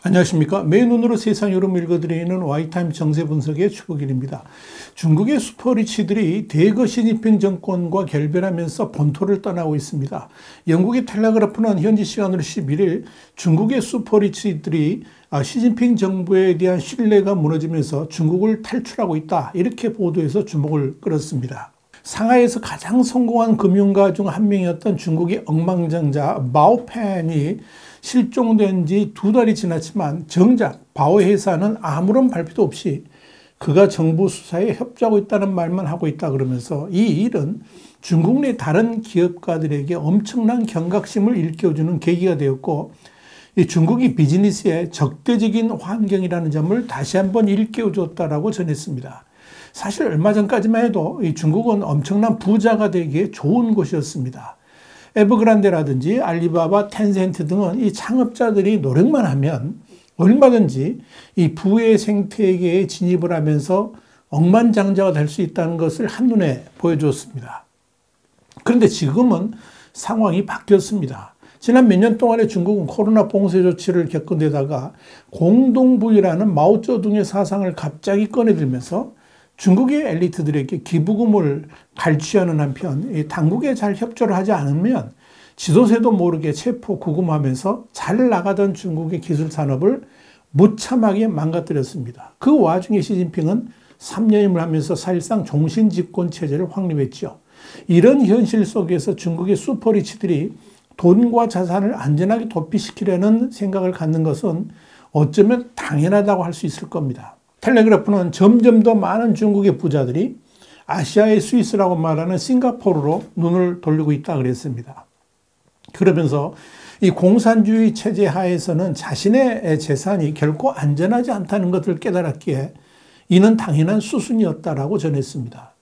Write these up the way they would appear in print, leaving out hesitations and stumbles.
안녕하십니까. 매일 눈으로 세상 여름을 읽어드리는 와이타임 정세 분석의 추국일입니다. 중국의 슈퍼리치들이 대거 시진핑 정권과 결별하면서 본토를 떠나고 있습니다. 영국의 텔레그래프는 현지 시간으로 11일 중국의 슈퍼리치들이 시진핑 정부에 대한 신뢰가 무너지면서 중국을 탈출하고 있다, 이렇게 보도해서 주목을 끌었습니다. 상하이에서 가장 성공한 금융가 중 한 명이었던 중국의 억만장자 마오펜이 실종된 지 2달이 지났지만 정작 바오 회사는 아무런 발표도 없이 그가 정부 수사에 협조하고 있다는 말만 하고 있다 그러면서 이 일은 중국 내 다른 기업가들에게 엄청난 경각심을 일깨워주는 계기가 되었고, 이 중국이 비즈니스의 적대적인 환경이라는 점을 다시 한번 일깨워줬다라고 전했습니다. 사실 얼마 전까지만 해도 이 중국은 엄청난 부자가 되기에 좋은 곳이었습니다. 에버그란데라든지 알리바바, 텐센트 등은 이 창업자들이 노력만 하면 얼마든지 이 부의 생태계에 진입을 하면서 억만장자가 될 수 있다는 것을 한눈에 보여주었습니다. 그런데 지금은 상황이 바뀌었습니다. 지난 몇 년 동안에 중국은 코로나 봉쇄 조치를 겪은 데다가 공동부유라는 마오쩌둥의 사상을 갑자기 꺼내들면서 중국의 엘리트들에게 기부금을 갈취하는 한편 당국에 잘 협조를 하지 않으면 지도새도 모르게 체포 구금하면서 잘 나가던 중국의 기술 산업을 무참하게 망가뜨렸습니다. 그 와중에 시진핑은 3년임을 하면서 사실상 종신집권 체제를 확립했죠. 이런 현실 속에서 중국의 슈퍼리치들이 돈과 자산을 안전하게 도피시키려는 생각을 갖는 것은 어쩌면 당연하다고 할 수 있을 겁니다. 텔레그래프는 점점 더 많은 중국의 부자들이 아시아의 스위스라고 말하는 싱가포르로 눈을 돌리고 있다 그랬습니다. 그러면서 이 공산주의 체제 하에서는 자신의 재산이 결코 안전하지 않다는 것을 깨달았기에 이는 당연한 수순이었다라고 전했습니다.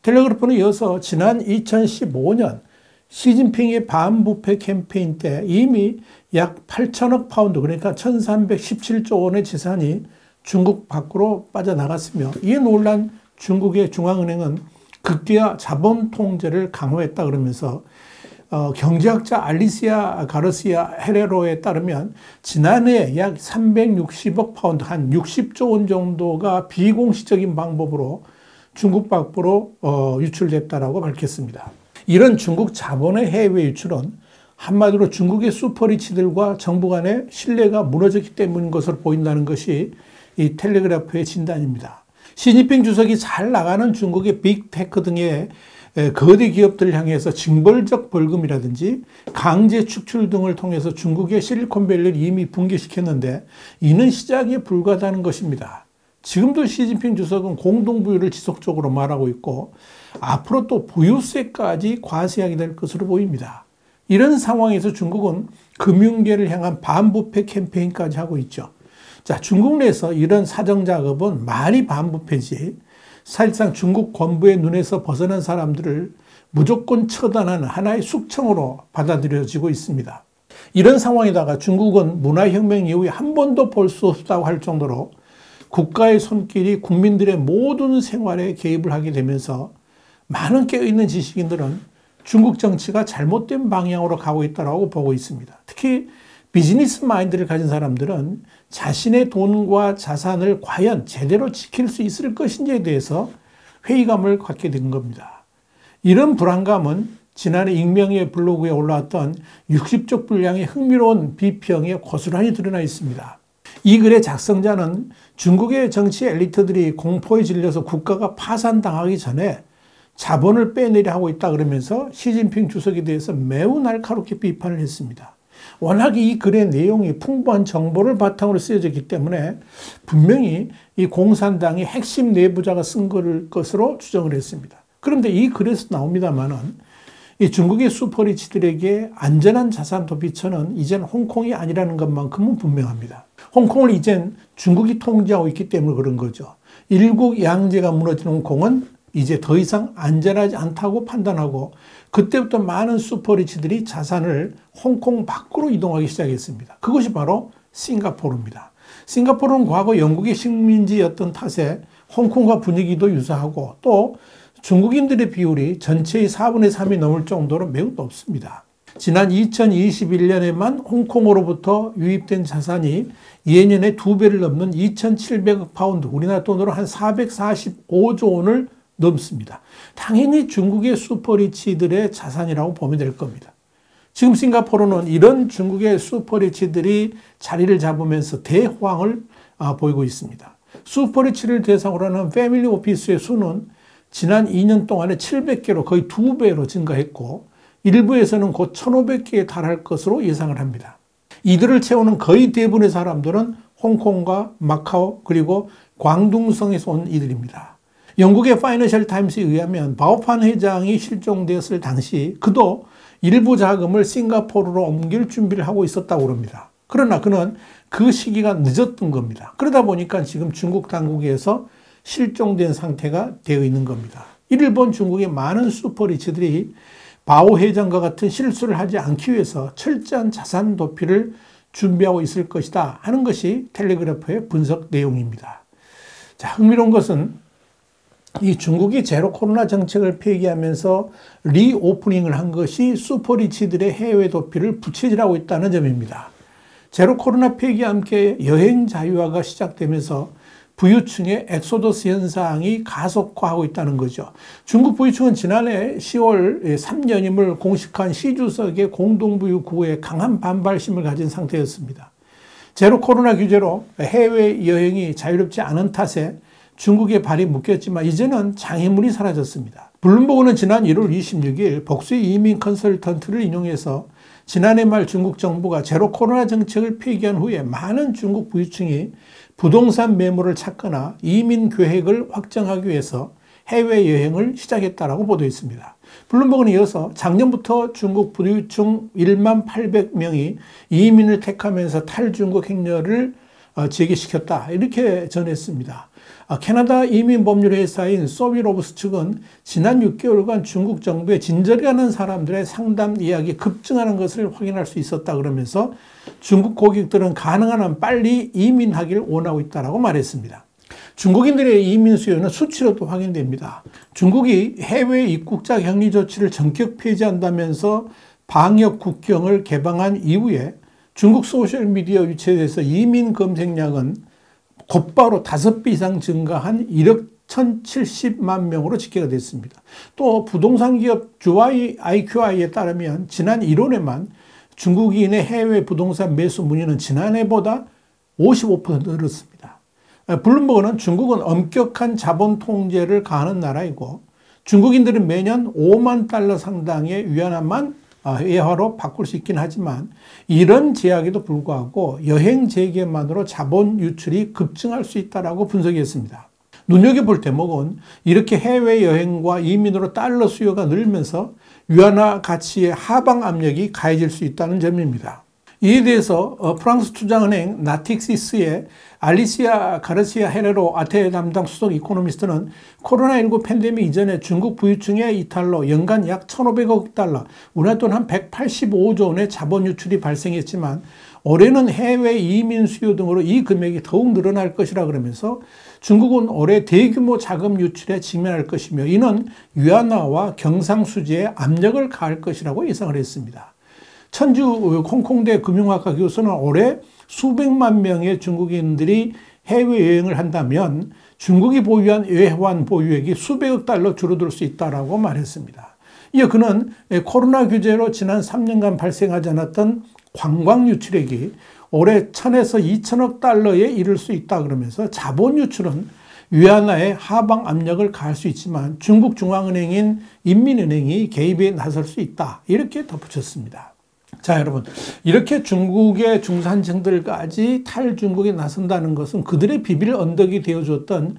텔레그래프는 이어서 지난 2015년 시진핑의 반부패 캠페인 때 이미 약 8천억 파운드, 그러니까 1317조 원의 재산이 중국 밖으로 빠져나갔으며, 이에 놀란 중국의 중앙은행은 극기야 자본 통제를 강화했다 그러면서 경제학자 알리시아 가르시아 헤레로에 따르면 지난해 약 360억 파운드, 한 60조 원 정도가 비공식적인 방법으로 중국 밖으로 유출됐다라고 밝혔습니다. 이런 중국 자본의 해외 유출은 한마디로 중국의 슈퍼리치들과 정부 간의 신뢰가 무너졌기 때문인 것으로 보인다는 것이 이 텔레그래프의 진단입니다. 시진핑 주석이 잘 나가는 중국의 빅테크 등의 거대 기업들을 향해서 징벌적 벌금이라든지 강제 축출 등을 통해서 중국의 실리콘밸리를 이미 붕괴시켰는데 이는 시작에 불과하다는 것입니다. 지금도 시진핑 주석은 공동부유를 지속적으로 말하고 있고 앞으로 또 부유세까지 과세하게 될 것으로 보입니다. 이런 상황에서 중국은 금융계를 향한 반부패 캠페인까지 하고 있죠. 자, 중국 내에서 이런 사정작업은 말이 반부패지 사실상 중국 권부의 눈에서 벗어난 사람들을 무조건 처단하는 하나의 숙청으로 받아들여지고 있습니다. 이런 상황에다가 중국은 문화혁명 이후에 한 번도 볼 수 없다고 할 정도로 국가의 손길이 국민들의 모든 생활에 개입을 하게 되면서 많은 깨어있는 지식인들은 중국 정치가 잘못된 방향으로 가고 있다고 보고 있습니다. 특히 비즈니스 마인드를 가진 사람들은 자신의 돈과 자산을 과연 제대로 지킬 수 있을 것인지에 대해서 회의감을 갖게 된 겁니다. 이런 불안감은 지난해 익명의 블로그에 올라왔던 60쪽 분량의 흥미로운 비평에 고스란히 드러나 있습니다. 이 글의 작성자는 중국의 정치 엘리트들이 공포에 질려서 국가가 파산당하기 전에 자본을 빼내려 하고 있다 그러면서 시진핑 주석에 대해서 매우 날카롭게 비판을 했습니다. 워낙 이 글의 내용이 풍부한 정보를 바탕으로 쓰여졌기 때문에 분명히 이 공산당의 핵심 내부자가 쓴 것으로 추정을 했습니다. 그런데 이 글에서 나옵니다만은 이 중국의 슈퍼리치들에게 안전한 자산 도피처는 이젠 홍콩이 아니라는 것만큼은 분명합니다. 홍콩을 이젠 중국이 통제하고 있기 때문에 그런 거죠. 일국 양제가 무너진 홍콩은 이제 더 이상 안전하지 않다고 판단하고 그때부터 많은 슈퍼리치들이 자산을 홍콩 밖으로 이동하기 시작했습니다. 그것이 바로 싱가포르입니다. 싱가포르는 과거 영국의 식민지였던 탓에 홍콩과 분위기도 유사하고 또 중국인들의 비율이 전체의 4분의 3이 넘을 정도로 매우 높습니다. 지난 2021년에만 홍콩으로부터 유입된 자산이 예년의 2배를 넘는 2,700억 파운드, 우리나라 돈으로 한 445조 원을 넘습니다. 당연히 중국의 슈퍼리치들의 자산이라고 보면 될 겁니다. 지금 싱가포르는 이런 중국의 슈퍼리치들이 자리를 잡으면서 대호황을 보이고 있습니다. 슈퍼리치를 대상으로 하는 패밀리 오피스의 수는 지난 2년 동안에 700개로 거의 2배로 증가했고 일부에서는 곧 1,500개에 달할 것으로 예상을 합니다. 이들을 채우는 거의 대부분의 사람들은 홍콩과 마카오 그리고 광둥성에서 온 이들입니다. 영국의 파이낸셜 타임스에 의하면 바오판 회장이 실종되었을 당시 그도 일부 자금을 싱가포르로 옮길 준비를 하고 있었다고 합니다. 그러나 그는 그 시기가 늦었던 겁니다. 그러다 보니까 지금 중국 당국에서 실종된 상태가 되어 있는 겁니다. 이를 본 중국의 많은 슈퍼리치들이 바오 회장과 같은 실수를 하지 않기 위해서 철저한 자산 도피를 준비하고 있을 것이다 하는 것이 텔레그래프의 분석 내용입니다. 자, 흥미로운 것은 이 중국이 제로 코로나 정책을 폐기하면서 리오프닝을 한 것이 슈퍼리치들의 해외 도피를 부채질하고 있다는 점입니다. 제로 코로나 폐기와 함께 여행 자유화가 시작되면서 부유층의 엑소더스 현상이 가속화하고 있다는 거죠. 중국 부유층은 지난해 10월 3연임을 공식한 시 주석의 공동부유 구호에 강한 반발심을 가진 상태였습니다. 제로 코로나 규제로 해외 여행이 자유롭지 않은 탓에 중국의 발이 묶였지만 이제는 장애물이 사라졌습니다. 블룸버그는 지난 1월 26일 복수의 이민 컨설턴트를 인용해서 지난해 말 중국 정부가 제로 코로나 정책을 폐기한 후에 많은 중국 부유층이 부동산 매물을 찾거나 이민 계획을 확정하기 위해서 해외여행을 시작했다고 보도했습니다. 블룸버그는 이어서 작년부터 중국 부유층 1만 800명이 이민을 택하면서 탈중국 행렬을 재개시켰다 이렇게 전했습니다. 캐나다 이민법률회사인 소비로브스 측은 지난 6개월간 중국 정부의 진절이 가는 사람들의 상담 예약이 급증하는 것을 확인할 수 있었다 그러면서 중국 고객들은 가능한 한 빨리 이민하기를 원하고 있다고 말했습니다. 중국인들의 이민 수요는 수치로도 확인됩니다. 중국이 해외 입국자 격리 조치를 전격 폐지한다면서 방역 국경을 개방한 이후에 중국 소셜미디어 위치에서 이민 검색량은 곧바로 5배 이상 증가한 1억 1,070만 명으로 집계가 됐습니다. 또 부동산 기업 IQI에 따르면 지난 1월에만 중국인의 해외 부동산 매수 문의는 지난해보다 55% 늘었습니다. 블룸버그는 중국은 엄격한 자본 통제를 가하는 나라이고 중국인들은 매년 5만 달러 상당의 위안화만 외화로 바꿀 수 있긴 하지만 이런 제약에도 불구하고 여행 재개만으로 자본 유출이 급증할 수 있다고 분석했습니다. 눈여겨볼 대목은 이렇게 해외여행과 이민으로 달러 수요가 늘면서 위안화 가치의 하방 압력이 가해질 수 있다는 점입니다. 이에 대해서 프랑스 투자은행 나틱시스의 알리시아 가르시아 헤레로 아테 담당 수석 이코노미스트는 코로나19 팬데믹 이전에 중국 부유층의 이탈로 연간 약 1,500억 달러, 우리나라 돈 한 185조 원의 자본 유출이 발생했지만 올해는 해외 이민 수요 등으로 이 금액이 더욱 늘어날 것이라 그러면서 중국은 올해 대규모 자금 유출에 직면할 것이며 이는 위안화와 경상수지에 압력을 가할 것이라고 예상을 했습니다. 천주 홍콩대 금융학과 교수는 올해 수백만 명의 중국인들이 해외여행을 한다면 중국이 보유한 외환 보유액이 수백억 달러 줄어들 수 있다고 말했습니다. 이어 그는 코로나 규제로 지난 3년간 발생하지 않았던 관광 유출액이 올해 1,000에서 2,000억 달러에 이를 수 있다 그러면서 자본 유출은 위안화에 하방 압력을 가할 수 있지만 중국 중앙은행인 인민은행이 개입에 나설 수 있다 이렇게 덧붙였습니다. 자, 여러분, 이렇게 중국의 중산층들까지 탈중국에 나선다는 것은 그들의 비빌 언덕이 되어줬던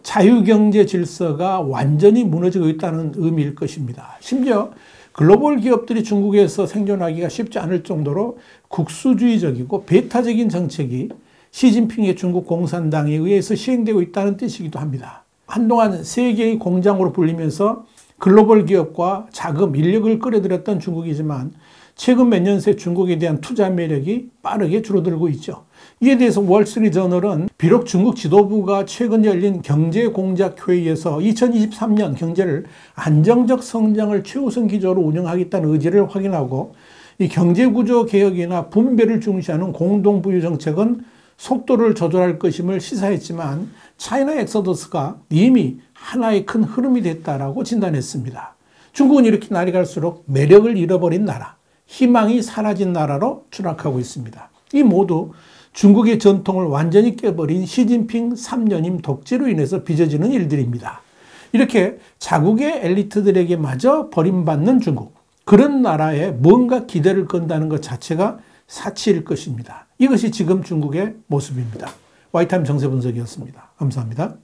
자유경제 질서가 완전히 무너지고 있다는 의미일 것입니다. 심지어 글로벌 기업들이 중국에서 생존하기가 쉽지 않을 정도로 국수주의적이고 배타적인 정책이 시진핑의 중국 공산당에 의해서 시행되고 있다는 뜻이기도 합니다. 한동안 세계의 공장으로 불리면서 글로벌 기업과 자금, 인력을 끌어들였던 중국이지만 최근 몇 년 새 중국에 대한 투자 매력이 빠르게 줄어들고 있죠. 이에 대해서 월스트리트저널은 비록 중국 지도부가 최근 열린 경제공작회의에서 2023년 경제를 안정적 성장을 최우선 기조로 운영하겠다는 의지를 확인하고 이 경제구조 개혁이나 분배를 중시하는 공동부유 정책은 속도를 조절할 것임을 시사했지만 차이나 엑소더스가 이미 하나의 큰 흐름이 됐다라고 진단했습니다. 중국은 이렇게 날이 갈수록 매력을 잃어버린 나라, 희망이 사라진 나라로 추락하고 있습니다. 이 모두 중국의 전통을 완전히 깨버린 시진핑 3년임 독재로 인해서 빚어지는 일들입니다. 이렇게 자국의 엘리트들에게 마저 버림받는 중국, 그런 나라에 뭔가 기대를 건다는 것 자체가 사치일 것입니다. 이것이 지금 중국의 모습입니다. 와이타임 정세 분석이었습니다. 감사합니다.